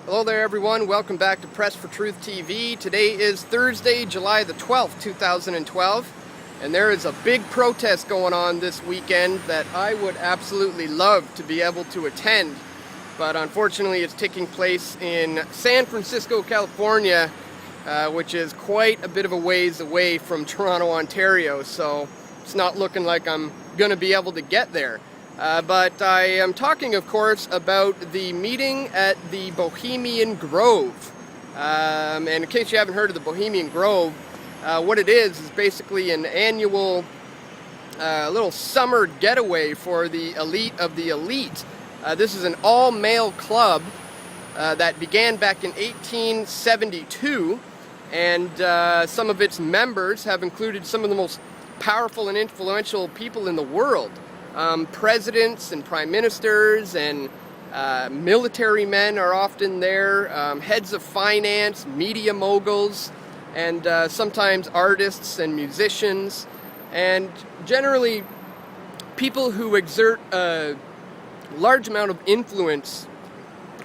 Hello there everyone, welcome back to Press for Truth TV. Today is Thursday, July the 12th, 2012, and there is a big protest going on this weekend that I would absolutely love to be able to attend, but unfortunately it's taking place in San Francisco, California, which is quite a bit of a ways away from Toronto, Ontario, so it's not looking like I'm going to be able to get there. But I am talking, of course, about the meeting at the Bohemian Grove. And in case you haven't heard of the Bohemian Grove, what it is basically an annual little summer getaway for the elite of the elite. This is an all-male club that began back in 1872, and some of its members have included some of the most powerful and influential people in the world. Presidents and prime ministers and military men are often there, heads of finance, media moguls, and sometimes artists and musicians, and generally people who exert a large amount of influence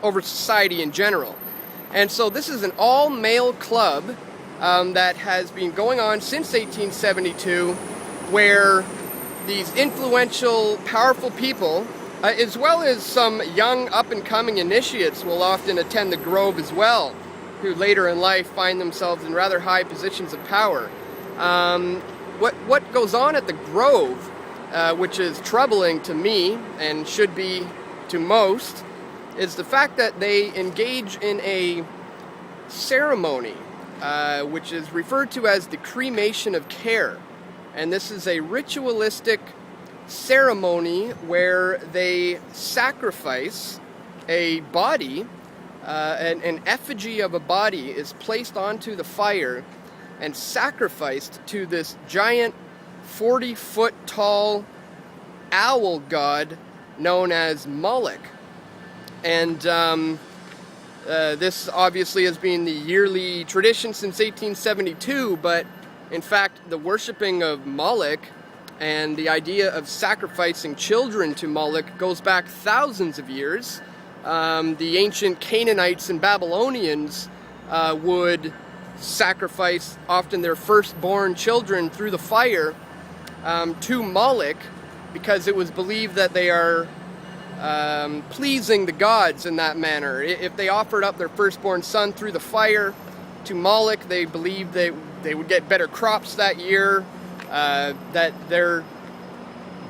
over society in general. And so this is an all-male club that has been going on since 1872, where these influential, powerful people, as well as some young up-and-coming initiates, will often attend the Grove as well, who later in life find themselves in rather high positions of power. What goes on at the Grove, which is troubling to me and should be to most, is the fact that they engage in a ceremony, which is referred to as the cremation of care. And this is a ritualistic ceremony where they sacrifice a body, an effigy of a body is placed onto the fire and sacrificed to this giant 40-foot tall owl god known as Moloch. And this obviously has been the yearly tradition since 1872, but in fact, the worshipping of Moloch and the idea of sacrificing children to Moloch goes back thousands of years. The ancient Canaanites and Babylonians would sacrifice often their firstborn children through the fire to Moloch, because it was believed that they are pleasing the gods in that manner. If they offered up their firstborn son through the fire to Moloch, they believed they would get better crops that year, that their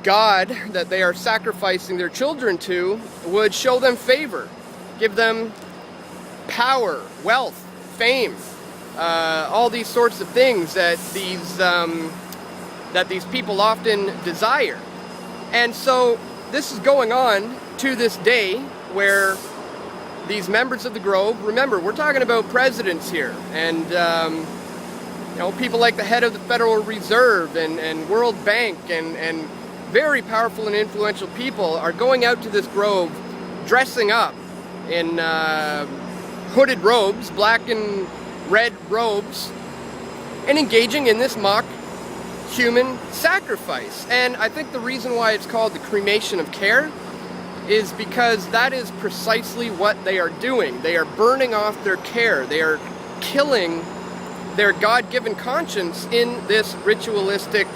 God that they are sacrificing their children to would show them favor, give them power, wealth, fame, all these sorts of things that these people often desire. And so this is going on to this day, where these members of the Grove, remember, we're talking about presidents here, and people like the head of the Federal Reserve and World Bank and very powerful and influential people are going out to this Grove dressing up in hooded robes, black and red robes, and engaging in this mock human sacrifice. And I think the reason why it's called the cremation of care is because that is precisely what they are doing. They are burning off their care. They are killing their God-given conscience in this ritualistic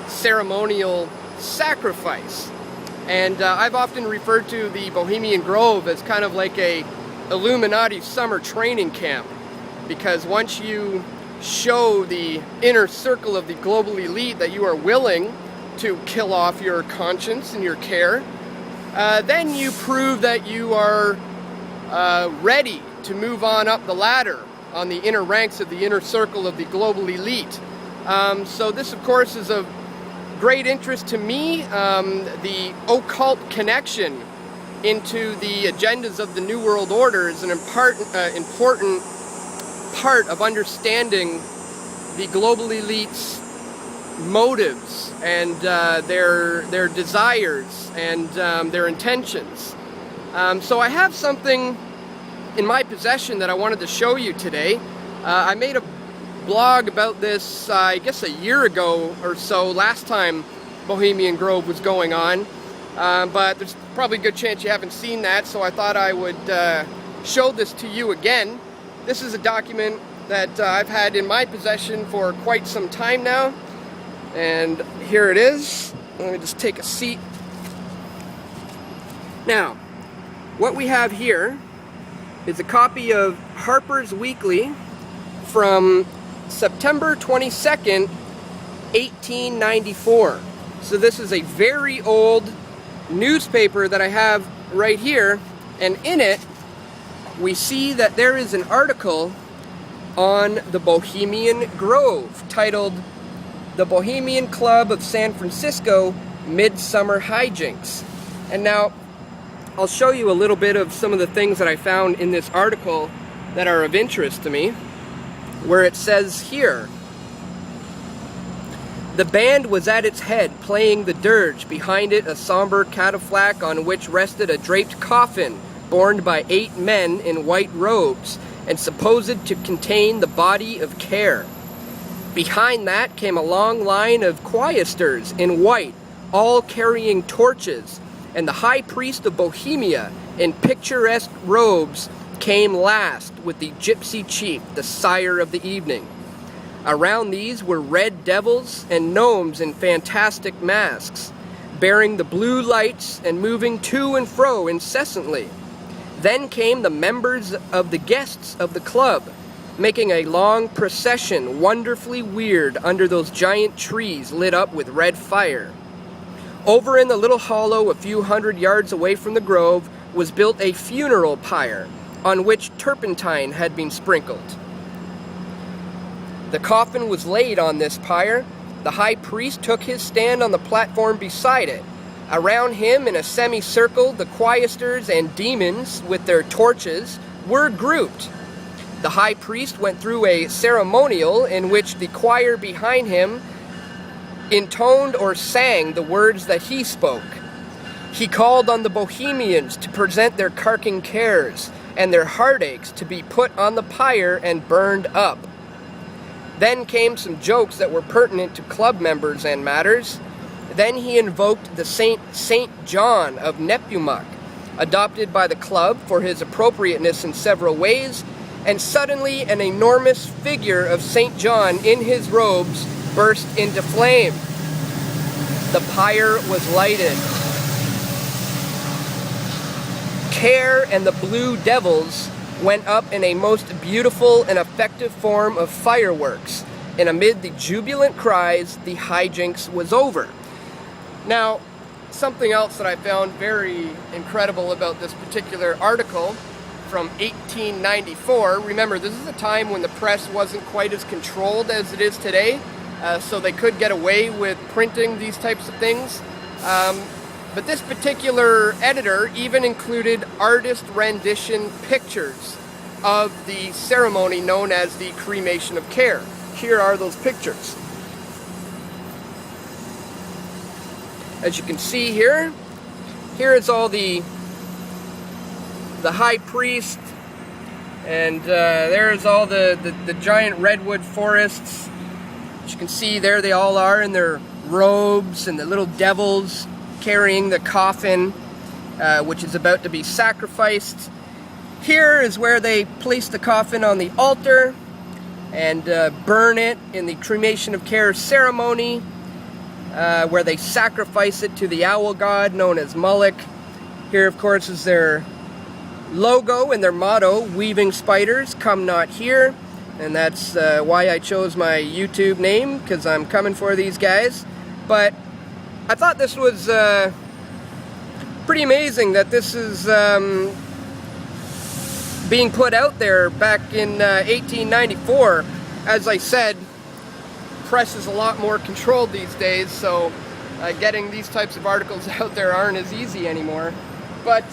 ceremonial sacrifice. And I've often referred to the Bohemian Grove as kind of like a Illuminati summer training camp, because once you show the inner circle of the global elite that you are willing to kill off your conscience and your care, then you prove that you are ready to move on up the ladder on the inner ranks of the inner circle of the global elite. So this, of course, is of great interest to me. The occult connection into the agendas of the New World Order is an important part of understanding the global elite's motives and their desires and their intentions. So I have something in my possession that I wanted to show you today. I made a blog about this, I guess a year ago or so, last time Bohemian Grove was going on, but there's probably a good chance you haven't seen that, so I thought I would show this to you again. This is a document that I've had in my possession for quite some time now, and here it is. Let me just take a seat. Now, what we have here is a copy of Harper's Weekly from September 22nd, 1894. So this is a very old newspaper that I have right here, and in it we see that there is an article on the Bohemian Grove titled "The Bohemian Club of San Francisco Midsummer Hijinks." And now I'll show you a little bit of some of the things that I found in this article that are of interest to me, where it says here, "The band was at its head playing the dirge, behind it a somber catafalque on which rested a draped coffin borne by 8 men in white robes and supposed to contain the body of Care. Behind that came a long line of choristers in white, all carrying torches, and the high priest of Bohemia in picturesque robes came last with the gypsy chief, the sire of the evening. Around these were red devils and gnomes in fantastic masks, bearing the blue lights and moving to and fro incessantly. Then came the members of the guests of the club, making a long procession wonderfully weird under those giant trees lit up with red fire. Over in the little hollow a few hundred yards away from the grove was built a funeral pyre on which turpentine had been sprinkled. The coffin was laid on this pyre. The high priest took his stand on the platform beside it. Around him in a semicircle the choristers and demons with their torches were grouped. The high priest went through a ceremonial in which the choir behind him intoned or sang the words that he spoke. He called on the Bohemians to present their carking cares and their heartaches to be put on the pyre and burned up. Then came some jokes that were pertinent to club members and matters. Then he invoked the Saint John of Nepomuc, adopted by the club for his appropriateness in several ways, and suddenly an enormous figure of Saint John in his robes burst into flame. The pyre was lighted. Care and the Blue Devils went up in a most beautiful and effective form of fireworks, and amid the jubilant cries, the hijinks was over." Now, something else that I found very incredible about this particular article from 1894, remember this is a time when the press wasn't quite as controlled as it is today, so they could get away with printing these types of things. But this particular editor even included artist rendition pictures of the ceremony known as the cremation of Care. Here are those pictures. As you can see here, here is all the high priest, and there's all the giant redwood forests. As you can see there, they all are in their robes, and the little devils carrying the coffin, which is about to be sacrificed. Here is where they place the coffin on the altar and burn it in the cremation of Care ceremony, where they sacrifice it to the owl god known as Moloch. Here, of course, is their logo and their motto, "Weaving spiders, come not here." And that's why I chose my YouTube name, because I'm coming for these guys. But I thought this was pretty amazing that this is being put out there back in 1894. As I said, press is a lot more controlled these days, so getting these types of articles out there aren't as easy anymore. But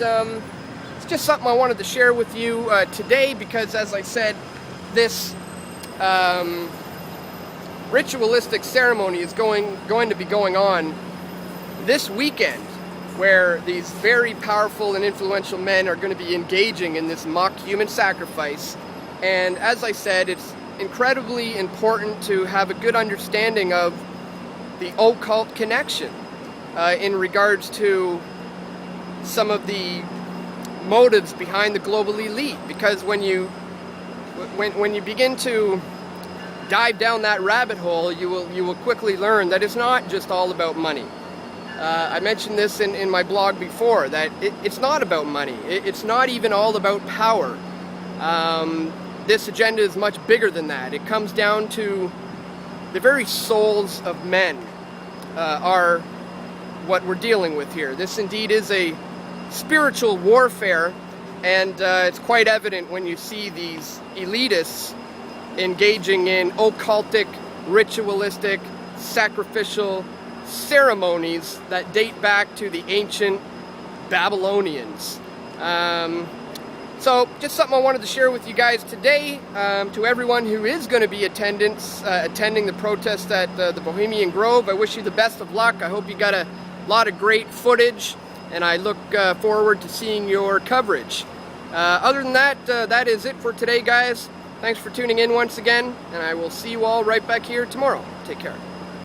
it's just something I wanted to share with you today, because as I said, this ritualistic ceremony is going to be going on this weekend, where these very powerful and influential men are going to be engaging in this mock human sacrifice. And as I said, it's incredibly important to have a good understanding of the occult connection in regards to some of the motives behind the global elite, because when you begin to dive down that rabbit hole, you will quickly learn that it's not just all about money. I mentioned this in my blog before, that it's not about money. It's not even all about power. This agenda is much bigger than that. It comes down to the very souls of men are what we're dealing with here. This indeed is a spiritual warfare, and it's quite evident when you see these elitists engaging in occultic, ritualistic, sacrificial ceremonies that date back to the ancient Babylonians. So just something I wanted to share with you guys today. To everyone who is going to be attending the protest at the Bohemian Grove, I wish you the best of luck. I hope you got a lot of great footage, and I look forward to seeing your coverage. Other than that, that is it for today, guys. Thanks for tuning in once again, and I will see you all right back here tomorrow. Take care.